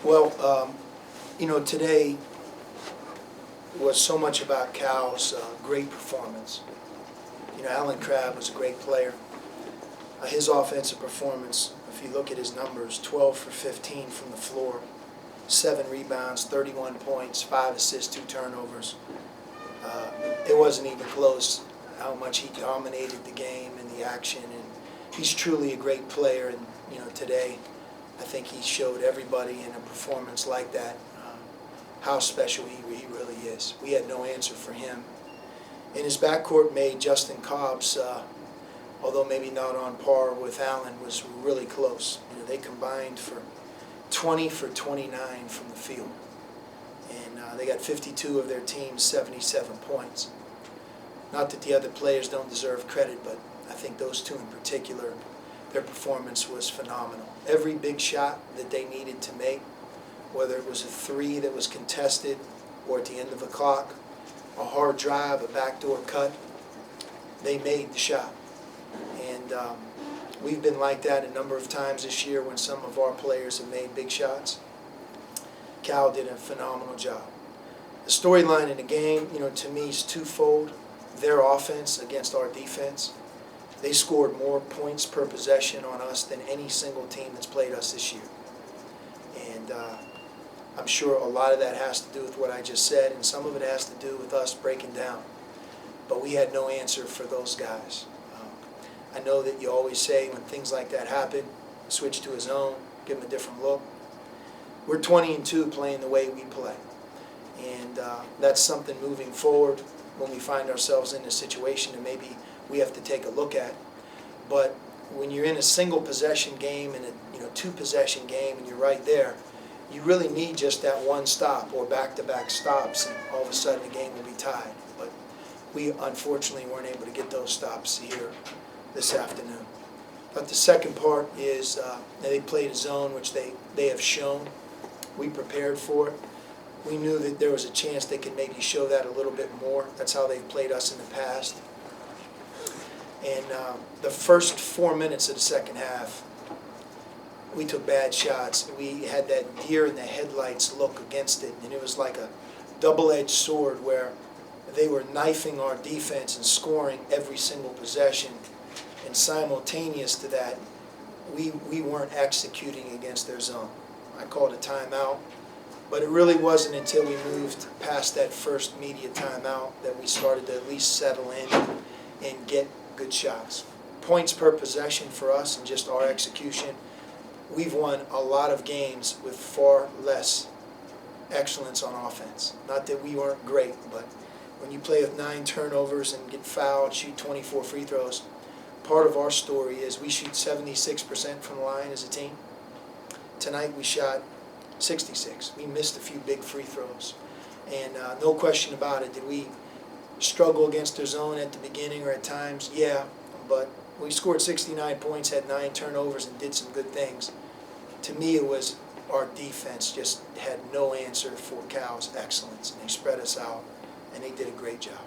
Well, today was so much about Cal's great performance. Alan Crabb was a great player. His offensive performance, if you look at his numbers, 12 for 15 from the floor, 7 rebounds, 31 points, 5 assists, 2 turnovers. It wasn't even close how much he dominated the game and the action, and he's truly a great player. And today, I think he showed everybody in a performance like that how special he really is. We had no answer for him. And his backcourt made Justin Cobbs, although maybe not on par with Allen, was really close. They combined for 20 for 29 from the field. And they got 52 of their team's 77 points. Not that the other players don't deserve credit, but I think those two in particular, their performance was phenomenal. Every big shot that they needed to make, whether it was a three that was contested or at the end of a clock, a hard drive, a backdoor cut, they made the shot. And we've been like that a number of times this year when some of our players have made big shots. Cal did a phenomenal job. The storyline in the game, to me is twofold. Their offense against our defense. They scored more points per possession on us than any single team that's played us this year. And I'm sure a lot of that has to do with what I just said, and some of it has to do with us breaking down. But we had no answer for those guys. I know that you always say when things like that happen, switch to a zone, give them a different look. We're 20-2 playing the way we play. And that's something moving forward when we find ourselves in a situation that maybe we have to take a look at. But when you're in a single possession game and a two possession game and you're right there, you really need just that one stop or back-to-back stops, and all of a sudden the game will be tied. But we unfortunately weren't able to get those stops here this afternoon. But the second part is they played a zone, which they have shown. We prepared for it. We knew that there was a chance they could maybe show that a little bit more. That's how they've played us in the past. And the first 4 minutes of the second half, we took bad shots. We had that deer in the headlights look against it, and it was like a double-edged sword where they were knifing our defense and scoring every single possession. And simultaneous to that, we weren't executing against their zone. I called a timeout. But it really wasn't until we moved past that first media timeout that we started to at least settle in and get good shots. Points per possession for us and just our execution. We've won a lot of games with far less excellence on offense. Not that we weren't great, but when you play with 9 turnovers and get fouled, shoot 24 free throws, part of our story is we shoot 76% from the line as a team. Tonight we shot 66. We missed a few big free throws. And no question about it, did we struggle against their zone at the beginning or at times? Yeah, but we scored 69 points, had 9 turnovers, and did some good things. To me, it was our defense just had no answer for Cal's excellence, and they spread us out, and they did a great job.